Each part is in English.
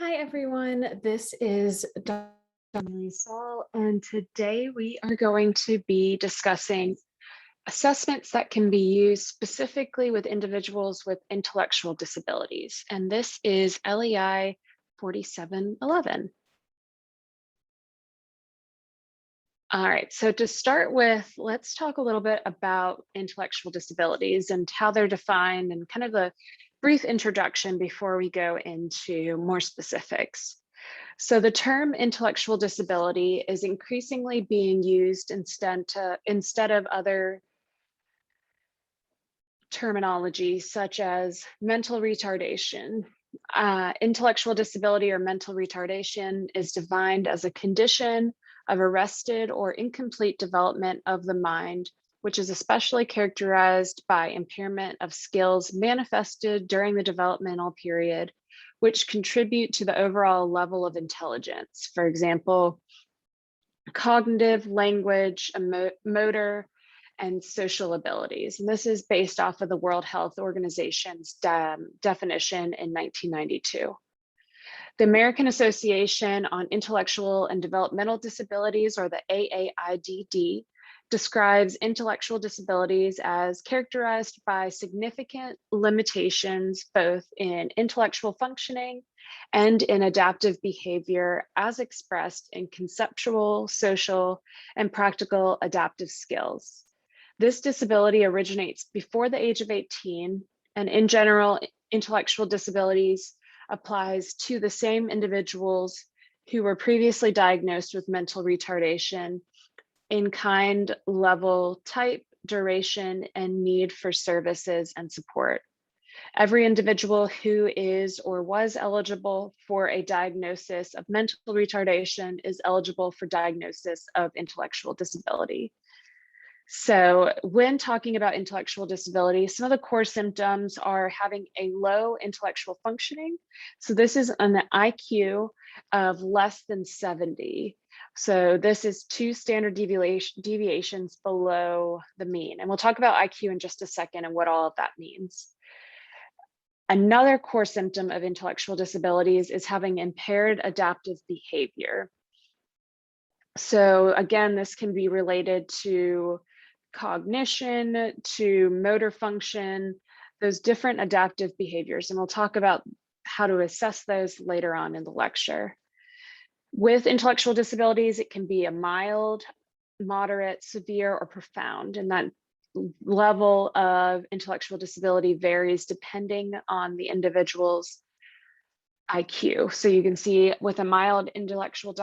Hi, everyone. This is Dr. Saul, and today we are going to be discussing assessments that can be used specifically with individuals with intellectual disabilities. And this is LEI 4711. All right, so to start with, let's talk a little bit about intellectual disabilities and how they're defined and kind of a brief introduction before we go into more specifics. So the term intellectual disability is increasingly being used instead of other terminology such as mental retardation. Intellectual disability or mental retardation is defined as a condition of arrested or incomplete development of the mind, which is especially characterized by impairment of skills manifested during the developmental period, which contribute to the overall level of intelligence. For example, cognitive, language, motor, and social abilities. And this is based off of the World Health Organization's definition in 1992. The American Association on Intellectual and Developmental Disabilities, or the AAIDD, describes intellectual disabilities as characterized by significant limitations both in intellectual functioning and in adaptive behavior as expressed in conceptual, social, and practical adaptive skills. This disability originates before the age of 18, and in general, intellectual disabilities applies to the same individuals who were previously diagnosed with mental retardation in kind, level, type, duration, and need for services and support. Every individual who is or was eligible for a diagnosis of mental retardation is eligible for diagnosis of intellectual disability. So when talking about intellectual disability, some of the core symptoms are having a low intellectual functioning. So this is an IQ of less than 70. So this is 2 standard deviations below the mean. And we'll talk about IQ in just a second and what all of that means. Another core symptom of intellectual disabilities is having impaired adaptive behavior. So again, this can be related to cognition, to motor function, those different adaptive behaviors. And we'll talk about how to assess those later on in the lecture. With intellectual disabilities, it can be a mild, moderate, severe, or profound. And that level of intellectual disability varies depending on the individual's IQ. So you can see with a mild intellectual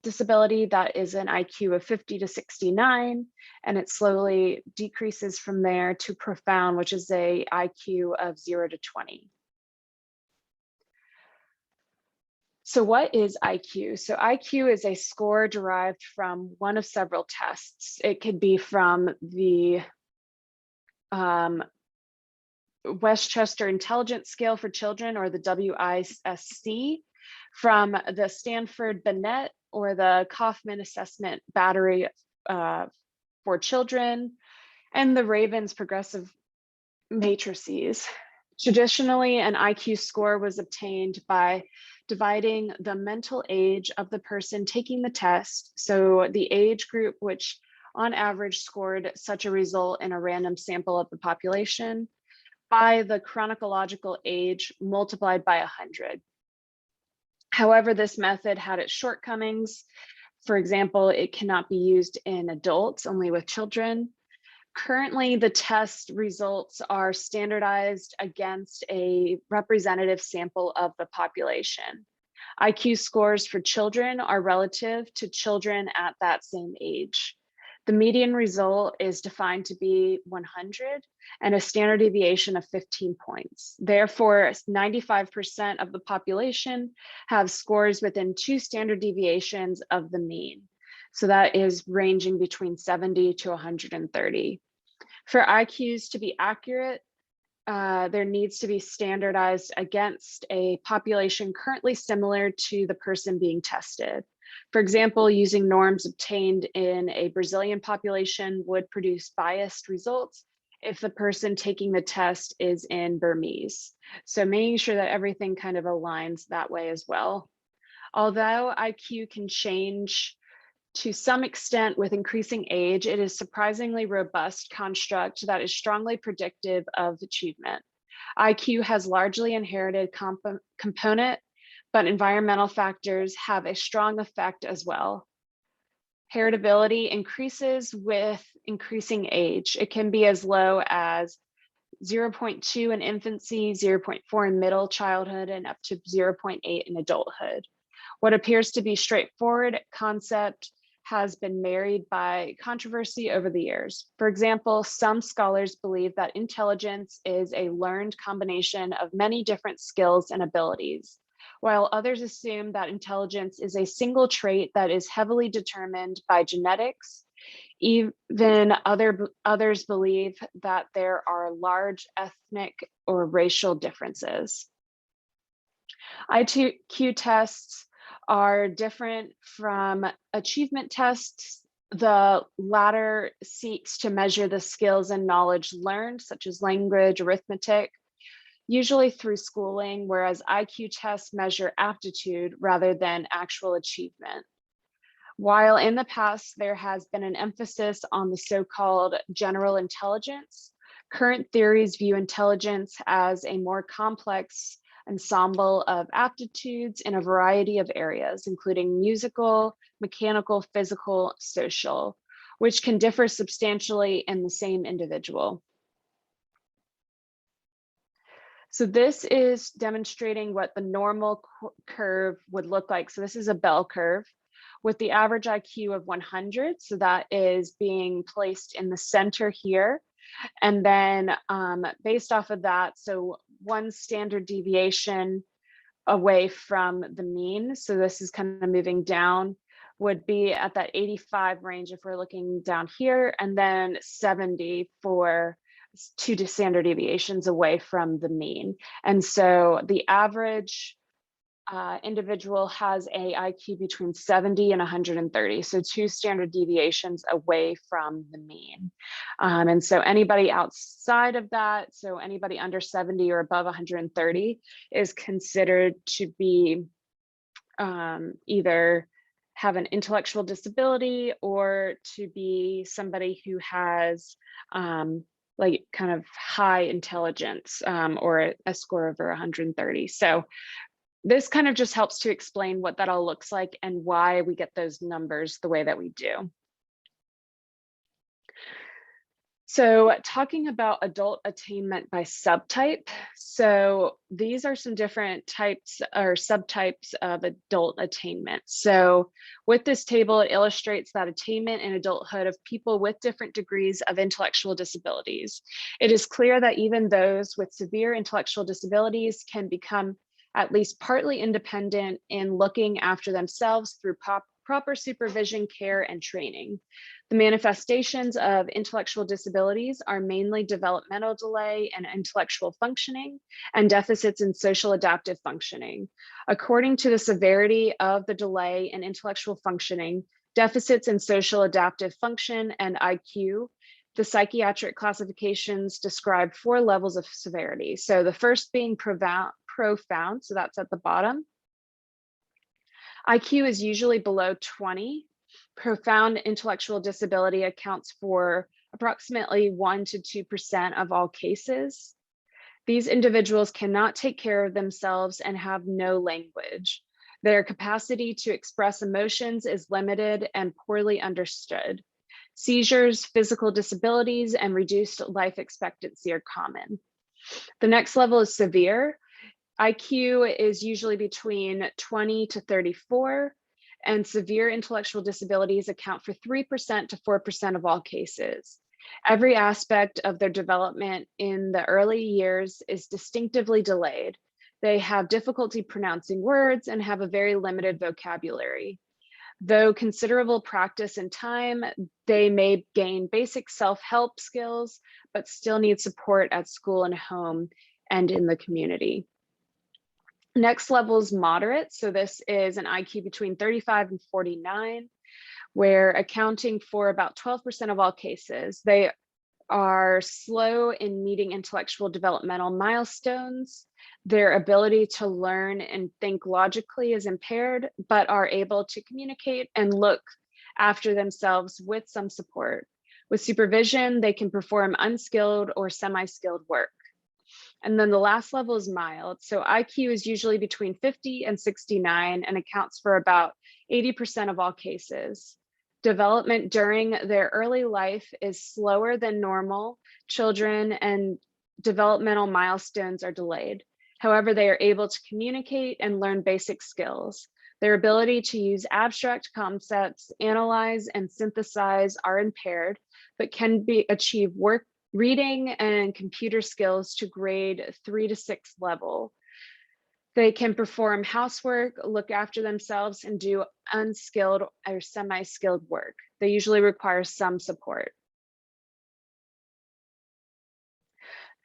disability, that is an IQ of 50 to 69, and it slowly decreases from there to profound, which is a IQ of 0 to 20. So what is IQ? So IQ is a score derived from one of several tests. It could be from the Westchester Intelligence Scale for Children, or the WISC, from the Stanford Binet or the Kaufman Assessment Battery for Children, and the Ravens Progressive Matrices. Traditionally, an IQ score was obtained by dividing the mental age of the person taking the test, so the age group which on average scored such a result in a random sample of the population, by the chronological age multiplied by 100. However, this method had its shortcomings. For example, it cannot be used in adults, only with children. Currently, the test results are standardized against a representative sample of the population. IQ scores for children are relative to children at that same age. The median result is defined to be 100 and a standard deviation of 15 points. Therefore, 95% of the population have scores within 2 standard deviations of the mean. So that is ranging between 70 to 130. For IQs to be accurate, there needs to be standardized against a population currently similar to the person being tested. For example, using norms obtained in a Brazilian population would produce biased results if the person taking the test is in Burmese. So making sure that everything kind of aligns that way as well. Although IQ can change to some extent with increasing age, it is surprisingly robust construct that is strongly predictive of achievement. IQ has largely inherited component, but environmental factors have a strong effect as well. Heritability increases with increasing age. It can be as low as 0.2 in infancy, 0.4 in middle childhood, and up to 0.8 in adulthood. What appears to be straightforward concept has been married by controversy over the years. For example, some scholars believe that intelligence is a learned combination of many different skills and abilities, while others assume that intelligence is a single trait that is heavily determined by genetics. Even others believe that there are large ethnic or racial differences. IQ tests are different from achievement tests. The latter seeks to measure the skills and knowledge learned, such as language, arithmetic, usually through schooling, whereas IQ tests measure aptitude rather than actual achievement. While in the past there has been an emphasis on the so-called general intelligence, current theories view intelligence as a more complex ensemble of aptitudes in a variety of areas, including musical, mechanical, physical, social, which can differ substantially in the same individual. So this is demonstrating what the normal curve would look like. So this is a bell curve with the average IQ of 100. So that is being placed in the center here. And then based off of that, so one standard deviation away from the mean, so this is kind of moving down, would be at that 85 range if we're looking down here, and then 70 for 2 standard deviations away from the mean. And so the average individual has a IQ between 70 and 130, so 2 standard deviations away from the mean. And so anybody outside of that, so anybody under 70 or above 130 is considered to be either have an intellectual disability or to be somebody who has like kind of high intelligence or a score over 130. So this kind of just helps to explain what that all looks like and why we get those numbers the way that we do. So talking about adult attainment by subtype. So these are some different types or subtypes of adult attainment. So with this table, it illustrates that attainment in adulthood of people with different degrees of intellectual disabilities. It is clear that even those with severe intellectual disabilities can become at least partly independent in looking after themselves through proper supervision, care, and training. The manifestations of intellectual disabilities are mainly developmental delay and intellectual functioning and deficits in social adaptive functioning. According to the severity of the delay in intellectual functioning, deficits in social adaptive function and IQ, the psychiatric classifications describe 4 levels of severity. So the first being profound, so that's at the bottom. IQ is usually below 20. Profound intellectual disability accounts for approximately 1 to 2% of all cases. These individuals cannot take care of themselves and have no language. Their capacity to express emotions is limited and poorly understood. Seizures, physical disabilities, and reduced life expectancy are common. The next level is severe. IQ is usually between 20 to 34, and severe intellectual disabilities account for 3% to 4% of all cases. Every aspect of their development in the early years is distinctively delayed. They have difficulty pronouncing words and have a very limited vocabulary. Though considerable practice and time, they may gain basic self-help skills, but still need support at school and home and in the community. Next level is moderate. So this is an IQ between 35 and 49, where accounting for about 12% of all cases. They are slow in meeting intellectual developmental milestones. Their ability to learn and think logically is impaired, but are able to communicate and look after themselves with some support. With supervision, they can perform unskilled or semi-skilled work. And then the last level is mild. So IQ is usually between 50 and 69 and accounts for about 80% of all cases. Development during their early life is slower than normal children, and developmental milestones are delayed. However, they are able to communicate and learn basic skills. Their ability to use abstract concepts, analyze and synthesize are impaired, but can be achieve reading and computer skills to grade 3 to 6 level. They can perform housework, look after themselves, and do unskilled or semi-skilled work. They usually require some support.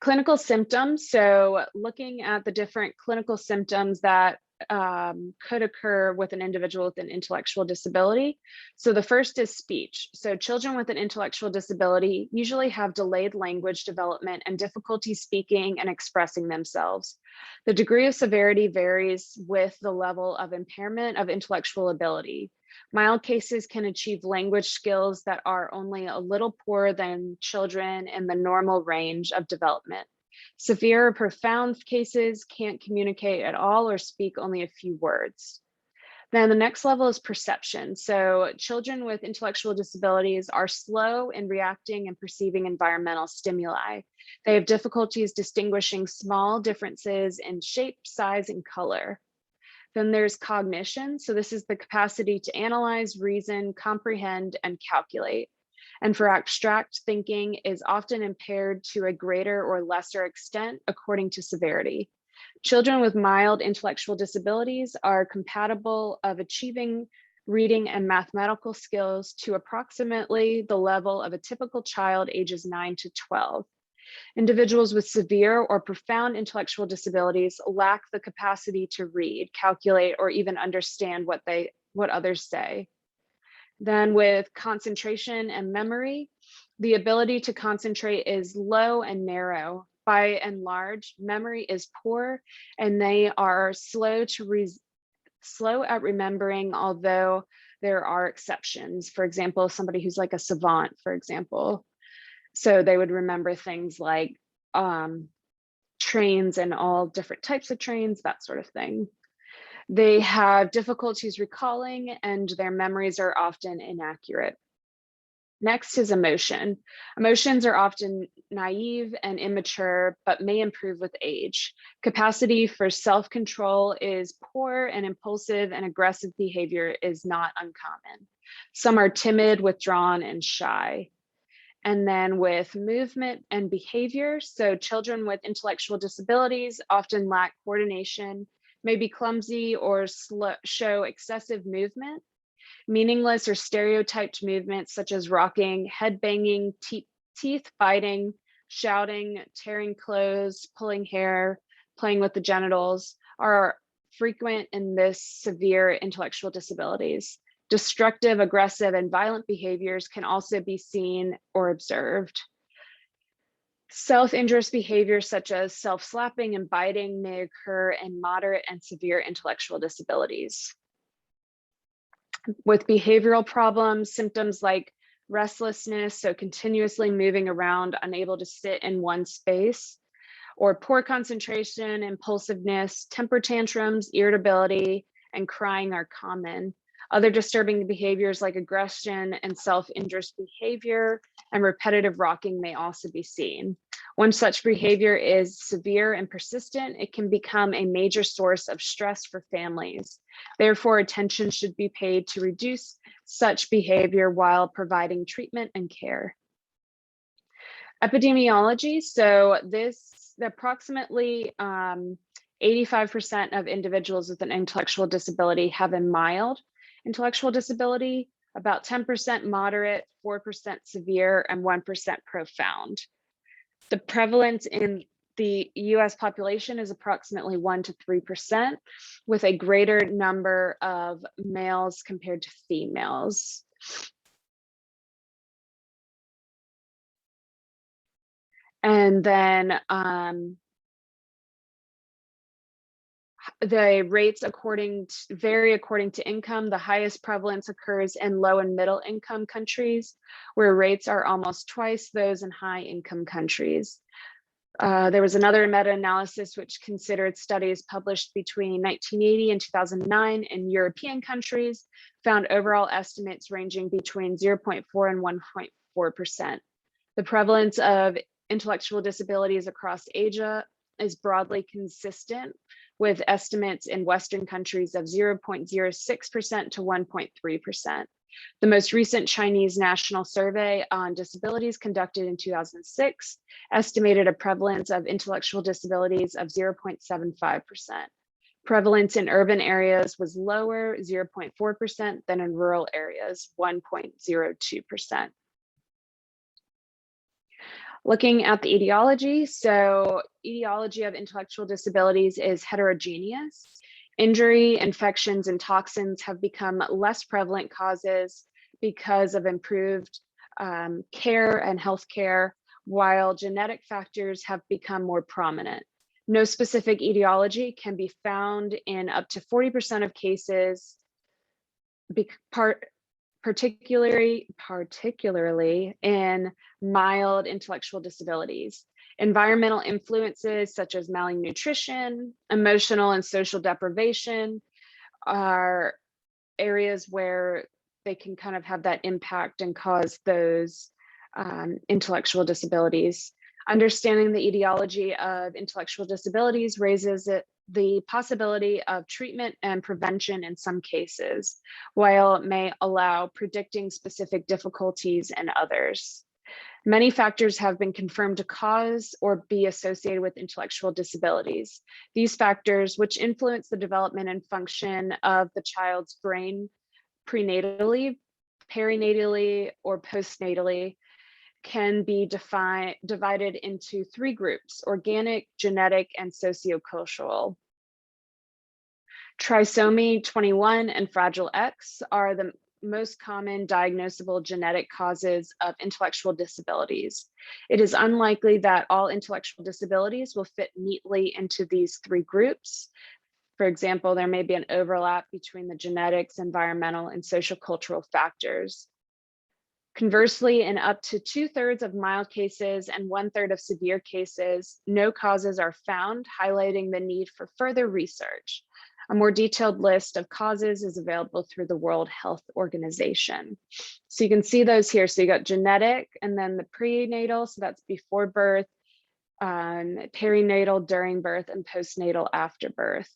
Clinical symptoms. So looking at the different clinical symptoms that could occur with an individual with an intellectual disability. So the first is speech. So children with an intellectual disability usually have delayed language development and difficulty speaking and expressing themselves. The degree of severity varies with the level of impairment of intellectual ability. Mild cases can achieve language skills that are only a little poorer than children in the normal range of development. Severe or profound cases can't communicate at all or speak only a few words. Then the next level is perception. So children with intellectual disabilities are slow in reacting and perceiving environmental stimuli. They have difficulties distinguishing small differences in shape, size, and color. Then there's cognition. So this is the capacity to analyze, reason, comprehend, and calculate. And for abstract thinking is often impaired to a greater or lesser extent according to severity. Children with mild intellectual disabilities are compatible of achieving reading and mathematical skills to approximately the level of a typical child ages 9 to 12. Individuals with severe or profound intellectual disabilities lack the capacity to read, calculate, or even understand what others say. Then with concentration and memory, the ability to concentrate is low and narrow. By and large, memory is poor and they are slow at remembering, although there are exceptions. For example, somebody who's like a savant, for example. So they would remember things like trains and all different types of trains, that sort of thing. They have difficulties recalling and their memories are often inaccurate. Next is emotion. Emotions are often naive and immature, but may improve with age. Capacity for self-control is poor and impulsive and aggressive behavior is not uncommon. Some are timid, withdrawn, and shy. And then with movement and behavior, so children with intellectual disabilities often lack coordination, may be clumsy or show excessive movement. Meaningless or stereotyped movements such as rocking, head banging, teeth biting, shouting, tearing clothes, pulling hair, playing with the genitals are frequent in this severe intellectual disabilities. Destructive, aggressive, and violent behaviors can also be seen or observed. Self-injurious behaviors such as self-slapping and biting may occur in moderate and severe intellectual disabilities. With behavioral problems, symptoms like restlessness, so continuously moving around, unable to sit in one space, or poor concentration, impulsiveness, temper tantrums, irritability, and crying are common. Other disturbing behaviors like aggression and self-injurious behavior and repetitive rocking may also be seen. When such behavior is severe and persistent, it can become a major source of stress for families. Therefore, attention should be paid to reduce such behavior while providing treatment and care. Epidemiology, so approximately 85% of individuals with an intellectual disability have a mild intellectual disability, about 10% moderate, 4% severe, and 1% profound. The prevalence in the US population is approximately 1 to 3%, with a greater number of males compared to females. And then the rates vary according to income. The highest prevalence occurs in low and middle income countries, where rates are almost twice those in high income countries. There was another meta-analysis which considered studies published between 1980 and 2009 in European countries, found overall estimates ranging between 0.4 and 1.4%. The prevalence of intellectual disabilities across Asia is broadly consistent, with estimates in Western countries of 0.06% to 1.3%. The most recent Chinese National Survey on Disabilities, conducted in 2006, estimated a prevalence of intellectual disabilities of 0.75%. Prevalence in urban areas was lower, 0.4%, than in rural areas, 1.02%. Looking at the etiology, so etiology of intellectual disabilities is heterogeneous. Injury, infections, and toxins have become less prevalent causes because of improved care and healthcare, while genetic factors have become more prominent. No specific etiology can be found in up to 40% of cases, particularly in mild intellectual disabilities. Environmental influences such as malnutrition, emotional and social deprivation are areas where they can kind of have that impact and cause those intellectual disabilities. Understanding the etiology of intellectual disabilities raises the possibility of treatment and prevention in some cases, while it may allow predicting specific difficulties in others. Many factors have been confirmed to cause or be associated with intellectual disabilities. These factors, which influence the development and function of the child's brain prenatally, perinatally, or postnatally, can be divided into three groups: organic, genetic, and sociocultural. Trisomy 21 and Fragile X are the most common diagnosable genetic causes of intellectual disabilities. It is unlikely that all intellectual disabilities will fit neatly into these three groups. For example, there may be an overlap between the genetics, environmental, and sociocultural factors. Conversely, in up to 2/3 of mild cases and 1/3 of severe cases, no causes are found, highlighting the need for further research. A more detailed list of causes is available through the World Health Organization. So you can see those here. So you got genetic, and then the prenatal, so that's before birth, perinatal during birth, and postnatal after birth.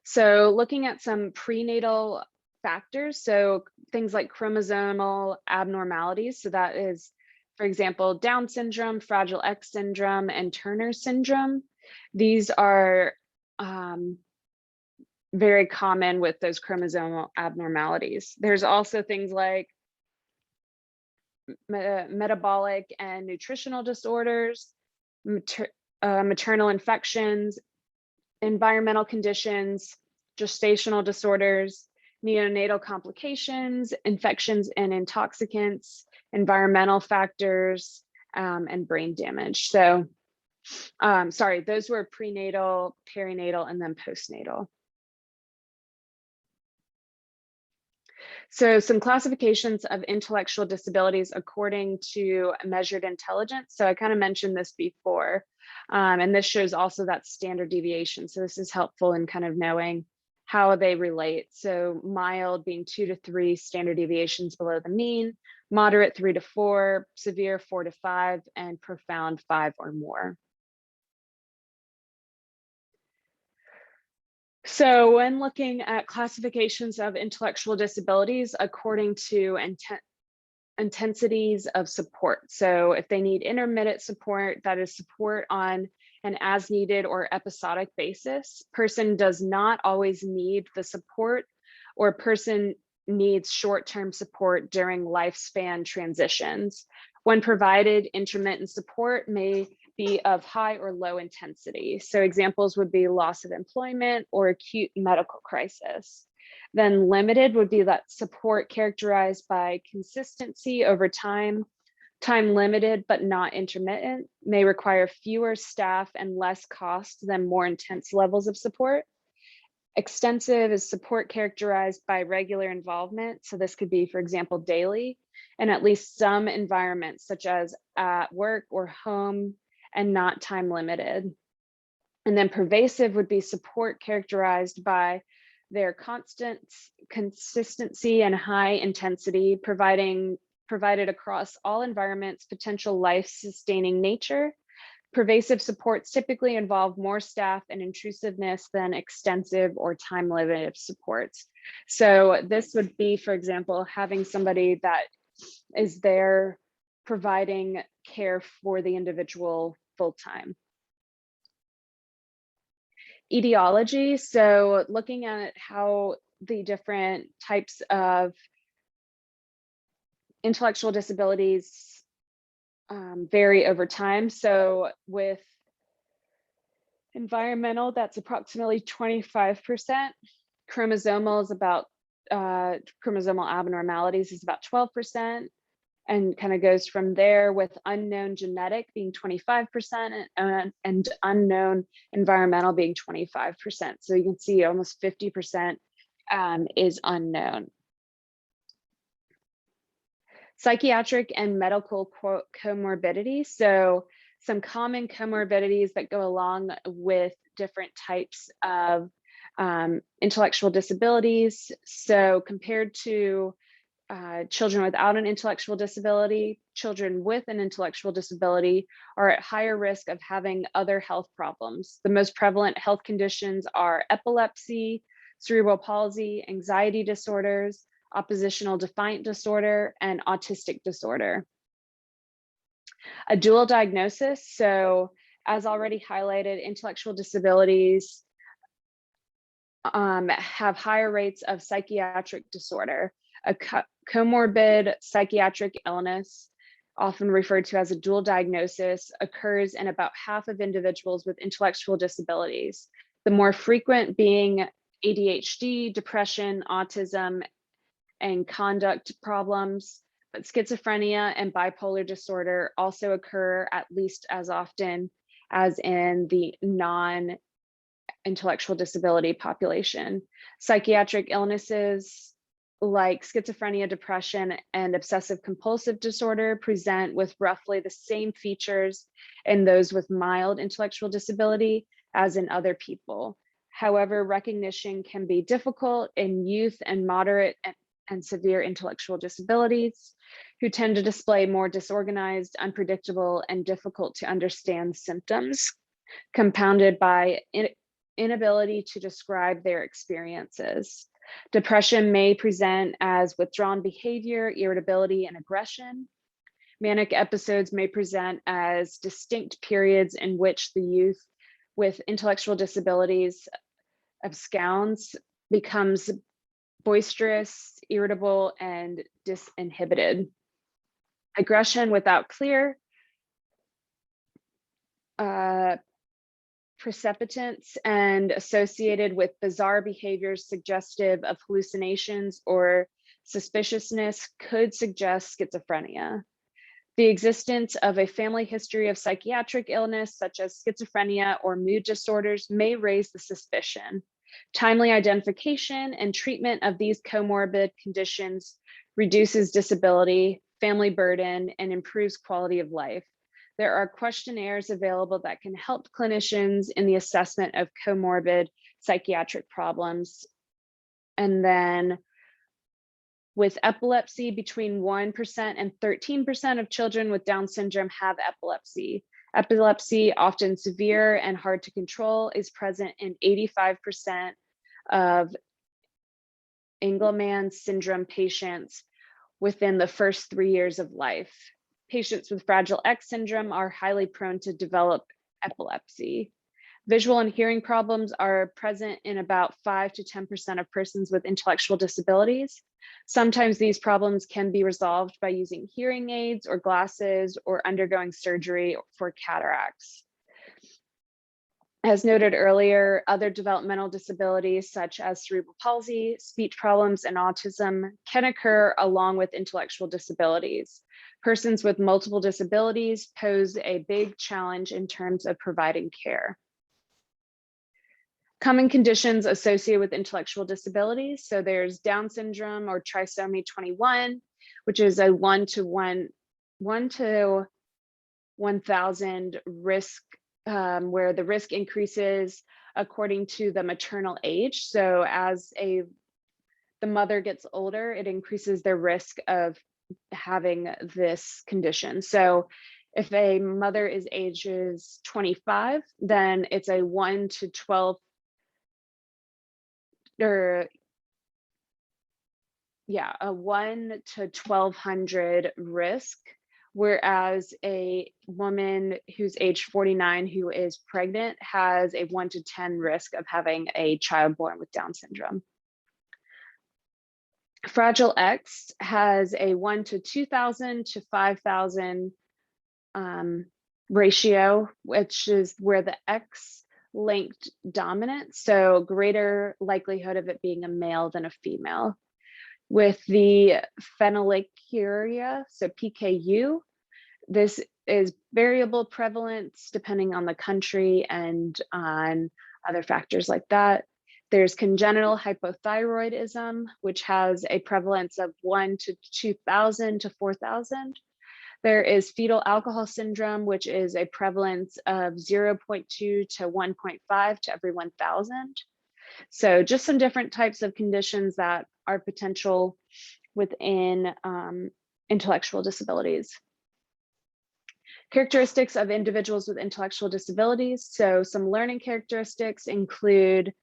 So looking at some prenatal factors, so things like chromosomal abnormalities. So that is, for example, Down syndrome, Fragile X syndrome, and Turner syndrome. These are very common with those chromosomal abnormalities. There's also things like metabolic and nutritional disorders, maternal infections, environmental conditions, gestational disorders, neonatal complications, infections and intoxicants, environmental factors, and brain damage. So, sorry, those were prenatal, perinatal, and then postnatal. So some classifications of intellectual disabilities according to measured intelligence. So I kind of mentioned this before, and this shows also that standard deviation. So this is helpful in kind of knowing how they relate. So mild being 2 to 3 standard deviations below the mean, moderate 3 to 4, severe 4 to 5, and profound 5 or more. So when looking at classifications of intellectual disabilities according to intensities of support. So if they need intermittent support, that is support on an as needed or episodic basis. Person does not always need the support, or person needs short-term support during lifespan transitions. When provided, intermittent support may be of high or low intensity. So examples would be loss of employment or acute medical crisis. Then limited would be that support characterized by consistency over time, Time limited but not intermittent, may require fewer staff and less cost than more intense levels of support. Extensive is support characterized by regular involvement. So this could be, for example, daily, and at least some environments such as at work or home, and not time limited. And then pervasive would be support characterized by their consistency and high intensity, provided across all environments, potential life-sustaining nature. Pervasive supports typically involve more staff and intrusiveness than extensive or time-limited supports. So this would be, for example, having somebody that is there providing care for the individual full-time. Etiology, so looking at how the different types of intellectual disabilities vary over time. So with environmental, that's approximately 25%. Chromosomal is about, chromosomal abnormalities is about 12%, and kind of goes from there, with unknown genetic being 25% and unknown environmental being 25%. So you can see almost 50% is unknown. Psychiatric and medical comorbidities. So some common comorbidities that go along with different types of intellectual disabilities. So compared to children without an intellectual disability, children with an intellectual disability are at higher risk of having other health problems. The most prevalent health conditions are epilepsy, cerebral palsy, anxiety disorders, oppositional defiant disorder, and autistic disorder. A dual diagnosis. So as already highlighted, intellectual disabilities have higher rates of psychiatric disorder. A comorbid psychiatric illness, often referred to as a dual diagnosis, occurs in about half of individuals with intellectual disabilities. The more frequent being ADHD, depression, autism, and conduct problems, but schizophrenia and bipolar disorder also occur at least as often as in the non-intellectual disability population. Psychiatric illnesses like schizophrenia, depression, and obsessive compulsive disorder present with roughly the same features in those with mild intellectual disability as in other people. However, recognition can be difficult in youth and moderate and severe intellectual disabilities, who tend to display more disorganized, unpredictable, and difficult to understand symptoms, compounded by inability to describe their experiences. Depression may present as withdrawn behavior, irritability, and aggression. Manic episodes may present as distinct periods in which the youth with intellectual disabilities absconds, becomes boisterous, irritable, and disinhibited. Aggression without clear precipitants and associated with bizarre behaviors suggestive of hallucinations or suspiciousness could suggest schizophrenia. The existence of a family history of psychiatric illness, such as schizophrenia or mood disorders, may raise the suspicion. Timely identification and treatment of these comorbid conditions reduces disability, family burden, and improves quality of life. There are questionnaires available that can help clinicians in the assessment of comorbid psychiatric problems. And then with epilepsy, between 1% and 13% of children with Down syndrome have epilepsy. Epilepsy, often severe and hard to control, is present in 85% of Engelmann syndrome patients within the first 3 years of life. Patients with Fragile X syndrome are highly prone to develop epilepsy. Visual and hearing problems are present in about 5 to 10% of persons with intellectual disabilities. Sometimes these problems can be resolved by using hearing aids or glasses or undergoing surgery for cataracts. As noted earlier, other developmental disabilities such as cerebral palsy, speech problems, and autism can occur along with intellectual disabilities. Persons with multiple disabilities pose a big challenge in terms of providing care. Common conditions associated with intellectual disabilities. So there's Down syndrome or trisomy 21, which is a 1 to 1,000 risk, where the risk increases according to the maternal age. So as the mother gets older, it increases their risk of having this condition. So if a mother is ages 25, then it's a 1 to 12 or yeah, a 1 to 1,200 risk, whereas a woman who's age 49 who is pregnant has a 1 to 10 risk of having a child born with Down syndrome. Fragile X has a 1 to 2,000 to 5,000 ratio, which is where the X linked dominant, so greater likelihood of it being a male than a female. With the phenylketonuria, so PKU, this is variable prevalence depending on the country and on other factors like that. There's congenital hypothyroidism, which has a prevalence of 1 to 2,000 to 4,000. There is fetal alcohol syndrome, which is a prevalence of 0.2 to 1.5 to every 1,000. So just some different types of conditions that are potential within intellectual disabilities. Characteristics of individuals with intellectual disabilities. So some learning characteristics include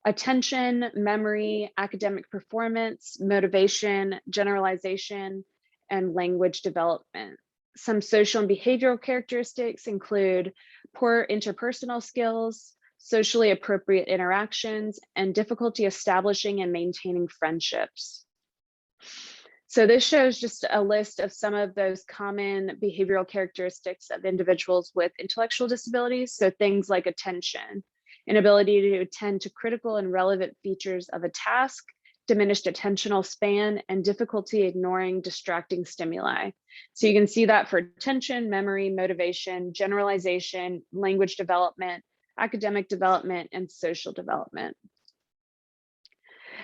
attention, memory, academic performance, motivation, generalization, and language development. Some social and behavioral characteristics include poor interpersonal skills, socially appropriate interactions, and difficulty establishing and maintaining friendships. So this shows just a list of some of those common behavioral characteristics of individuals with intellectual disabilities. So things like attention, inability to attend to critical and relevant features of a task, diminished attentional span, and difficulty ignoring distracting stimuli. So you can see that for attention, memory, motivation, generalization, language development, academic development, and social development.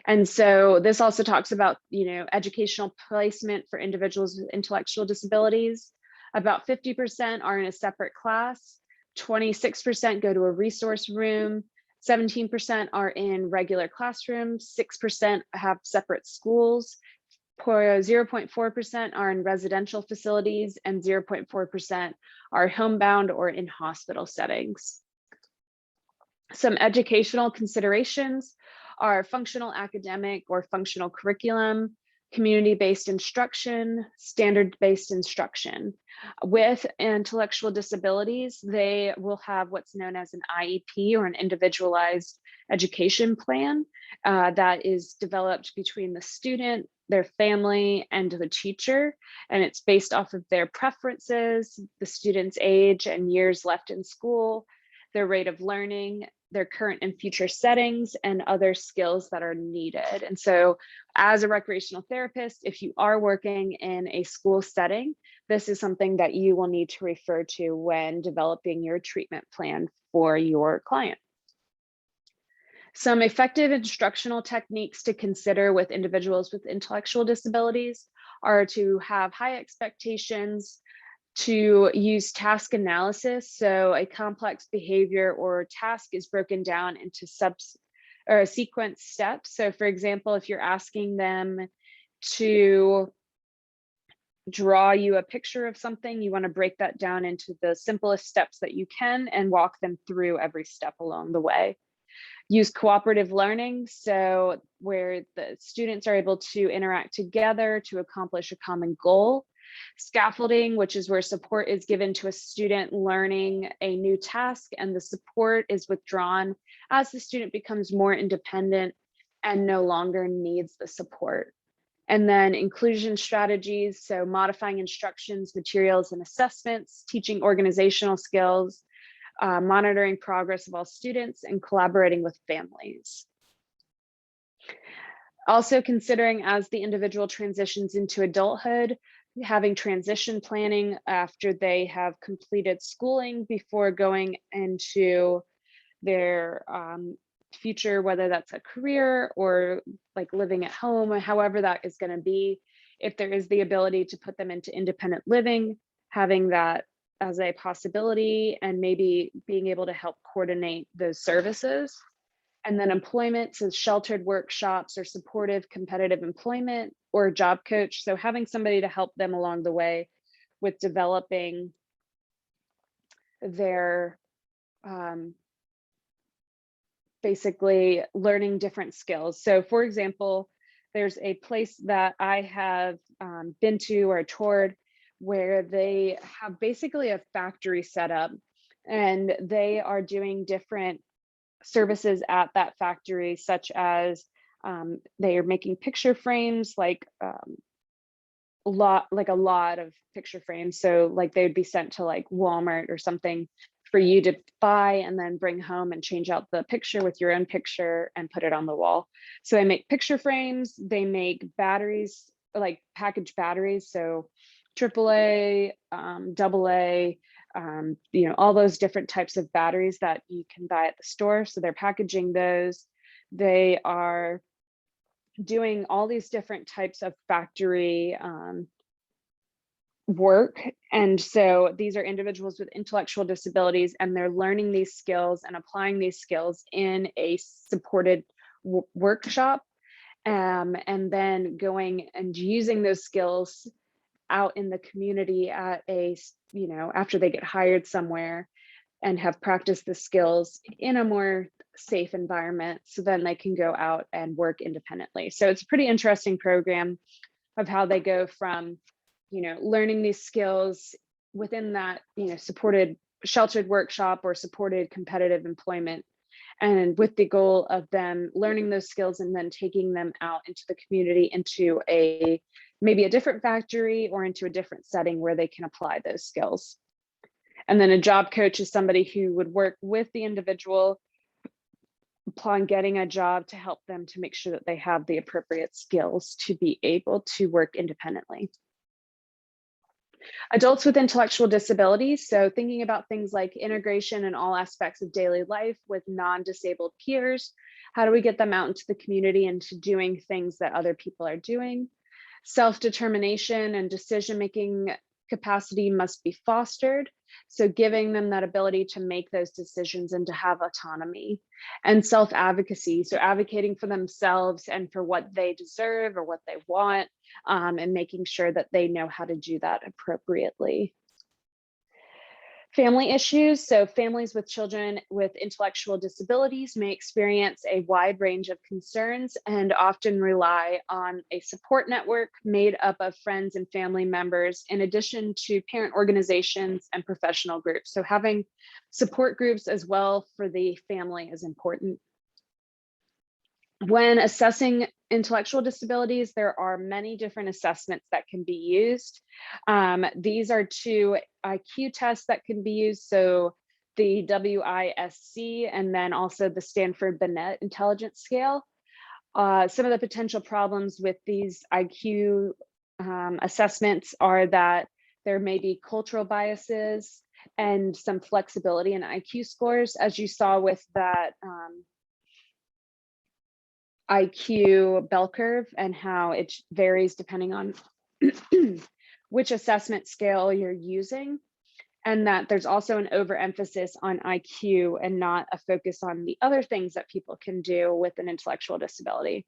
And so this also talks about, educational placement for individuals with intellectual disabilities. About 50% are in a separate class, 26% go to a resource room, 17% are in regular classrooms, 6% have separate schools, 0.4% are in residential facilities, and 0.4% are homebound or in hospital settings. Some educational considerations are functional academic or functional curriculum, community-based instruction, standard-based instruction. With intellectual disabilities, they will have what's known as an IEP or an individualized education plan that is developed between the student, their family, and the teacher. And it's based off of their preferences, the student's age and years left in school, their rate of learning, their current and future settings, and other skills that are needed. And so as a recreational therapist, if you are working in a school setting, this is something that you will need to refer to when developing your treatment plan for your client. Some effective instructional techniques to consider with individuals with intellectual disabilities are to have high expectations, to use task analysis. So a complex behavior or task is broken down into sequence steps. So for example, if you're asking them to draw you a picture of something, you want to break that down into the simplest steps that you can and walk them through every step along the way. Use cooperative learning, so where the students are able to interact together to accomplish a common goal. Scaffolding, which is where support is given to a student learning a new task, and the support is withdrawn as the student becomes more independent and no longer needs the support. And then inclusion strategies, so modifying instructions, materials, and assessments, teaching organizational skills, monitoring progress of all students, and collaborating with families. Also considering as the individual transitions into adulthood, having transition planning after they have completed schooling before going into their future, whether that's a career or like living at home, or however that is going to be. If there is the ability to put them into independent living, having that as a possibility, and maybe being able to help coordinate those services. And then employment, so sheltered workshops or supportive competitive employment or a job coach. So having somebody to help them along the way with developing their basically learning different skills. So for example, there's a place that I have been to or toured where they have basically a factory set up, and they are doing different services at that factory, such as they are making picture frames, like a lot of picture frames. So like they'd be sent to like Walmart or something for you to buy and then bring home and change out the picture with your own picture and put it on the wall. So they make picture frames, they make batteries, like packaged batteries. So AAA, AA, all those different types of batteries that you can buy at the store. So they're packaging those. They are doing all these different types of factory work. And so these are individuals with intellectual disabilities, and they're learning these skills and applying these skills in a supported workshop, and then going and using those skills out in the community at a, after they get hired somewhere and have practiced the skills in a more safe environment, so then they can go out and work independently. So it's a pretty interesting program of how they go from, learning these skills within that, supported sheltered workshop or supported competitive employment, and with the goal of them learning those skills and then taking them out into the community, into maybe a different factory or into a different setting where they can apply those skills. And then a job coach is somebody who would work with the individual upon getting a job to help them to make sure that they have the appropriate skills to be able to work independently. Adults with intellectual disabilities, so thinking about things like integration in all aspects of daily life with non-disabled peers. How do we get them out into the community and to doing things that other people are doing? Self-determination and decision-making capacity must be fostered. So giving them that ability to make those decisions and to have autonomy. And self-advocacy, so advocating for themselves and for what they deserve or what they want, and making sure that they know how to do that appropriately. Family issues, so families with children with intellectual disabilities may experience a wide range of concerns and often rely on a support network made up of friends and family members, in addition to parent organizations and professional groups. So having support groups as well for the family is important. When assessing intellectual disabilities, there are many different assessments that can be used. These are 2 IQ tests that can be used. So the WISC, and then also the Stanford Binet Intelligence Scale. Some of the potential problems with these IQ assessments are that there may be cultural biases and some flexibility in IQ scores, as you saw with that IQ bell curve, and how it varies depending on which assessment scale you're using, and that there's also an overemphasis on IQ and not a focus on the other things that people can do with an intellectual disability.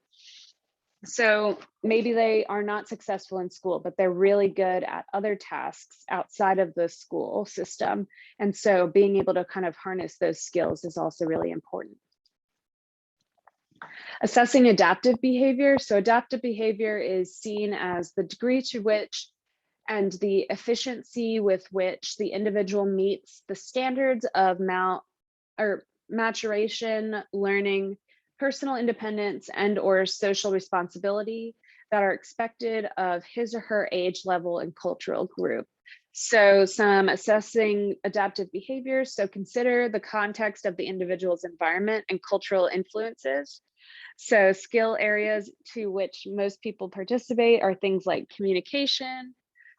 So maybe they are not successful in school, but they're really good at other tasks outside of the school system. And so being able to kind of harness those skills is also really important. Assessing adaptive behavior. So adaptive behavior is seen as the degree to which and the efficiency with which the individual meets the standards of maturation, learning, personal independence, and or social responsibility that are expected of his or her age level and cultural group. So some assessing adaptive behaviors. So consider the context of the individual's environment and cultural influences. So skill areas to which most people participate are things like communication,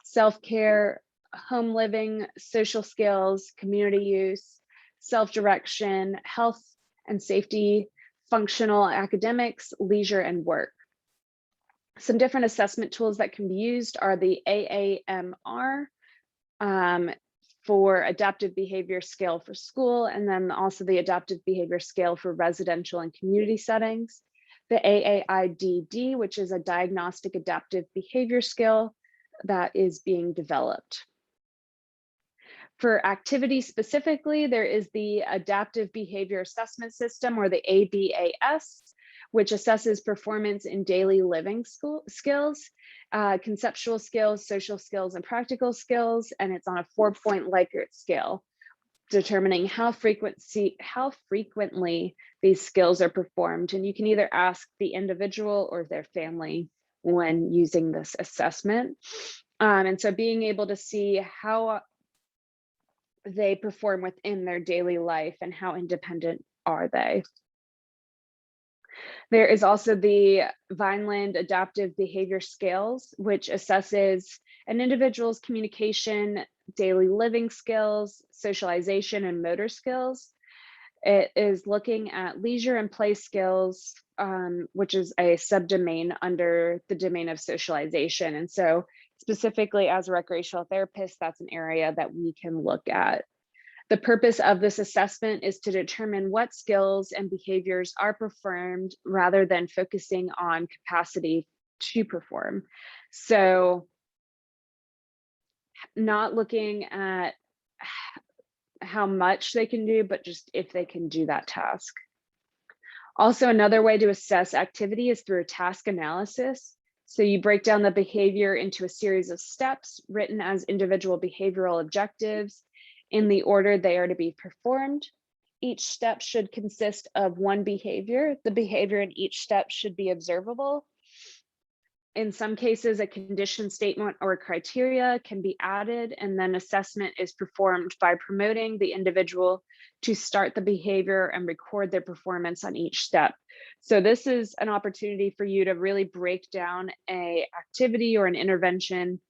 self-care, home living, social skills, community use, self-direction, health and safety, functional academics, leisure, and work. Some different assessment tools that can be used are the AAMR, for adaptive behavior scale for school, and then also the adaptive behavior scale for residential and community settings. The AAIDD, which is a diagnostic adaptive behavior scale that is being developed. For activity specifically, there is the Adaptive Behavior Assessment System, or the ABAS, which assesses performance in daily living skills, conceptual skills, social skills, and practical skills, and it's on a 4-point Likert scale, determining how frequently these skills are performed. And you can either ask the individual or their family when using this assessment. And so being able to see how they perform within their daily life and how independent are they. There is also the Vineland Adaptive Behavior Scales, which assesses an individual's communication, daily living skills, socialization, and motor skills. It is looking at leisure and play skills, which is a subdomain under the domain of socialization. And so specifically as a recreational therapist, that's an area that we can look at. The purpose of this assessment is to determine what skills and behaviors are performed rather than focusing on capacity to perform. So not looking at how much they can do, but just if they can do that task. Also, another way to assess activity is through a task analysis. So you break down the behavior into a series of steps written as individual behavioral objectives in the order they are to be performed. Each step should consist of one behavior. The behavior in each step should be observable. In some cases, a condition statement or criteria can be added, and then assessment is performed by promoting the individual to start the behavior and record their performance on each step. So this is an opportunity for you to really break down an activity or an intervention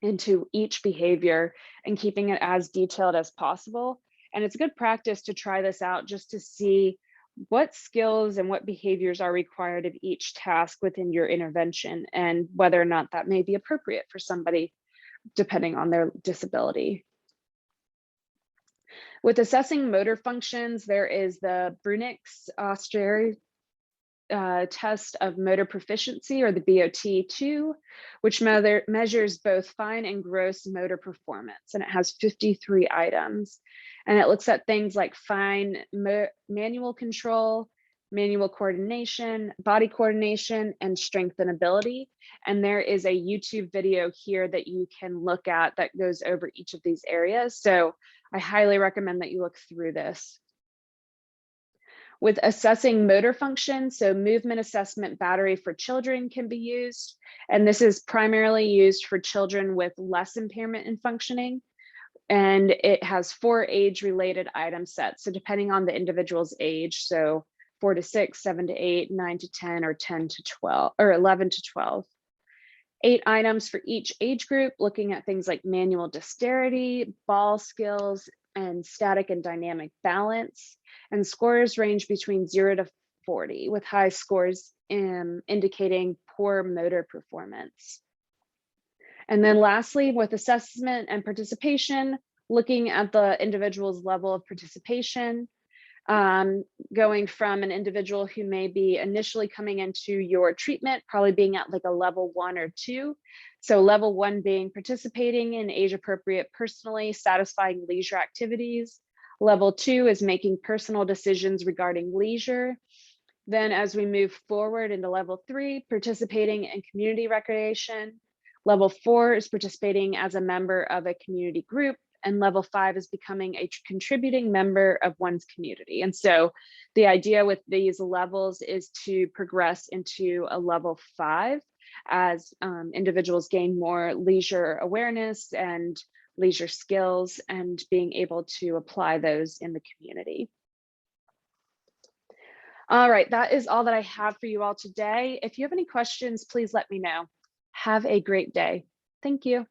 into each behavior and keeping it as detailed as possible. And it's good practice to try this out just to see what skills and what behaviors are required of each task within your intervention and whether or not that may be appropriate for somebody depending on their disability. With assessing motor functions, there is the Brunick's Austrian test of motor proficiency, or the BOT2, which measures both fine and gross motor performance, and it has 53 items. And it looks at things like fine manual control, manual coordination, body coordination, and strength and ability. And there is a YouTube video here that you can look at that goes over each of these areas. So I highly recommend that you look through this. With assessing motor function, so movement assessment battery for children can be used. And this is primarily used for children with less impairment in functioning. And it has 4 age-related item sets. So depending on the individual's age, so 4 to 6, 7 to 8, 9 to 10, or 10 to 12, or 11 to 12. 8 items for each age group, looking at things like manual dexterity, ball skills, and static and dynamic balance. And scores range between 0 to 40, with high scores indicating poor motor performance. And then lastly, with assessment and participation, looking at the individual's level of participation, going from an individual who may be initially coming into your treatment, probably being at like a level 1 or 2. So level 1 being participating in age appropriate, personally satisfying leisure activities. Level 2 is making personal decisions regarding leisure. Then as we move forward into level 3, participating in community recreation. Level 4 is participating as a member of a community group, and level 5 is becoming a contributing member of one's community. And so the idea with these levels is to progress into a level 5. as individuals gain more leisure awareness and leisure skills and being able to apply those in the community. All right, that is all that I have for you all today. If you have any questions, please let me know. Have a great day. Thank you.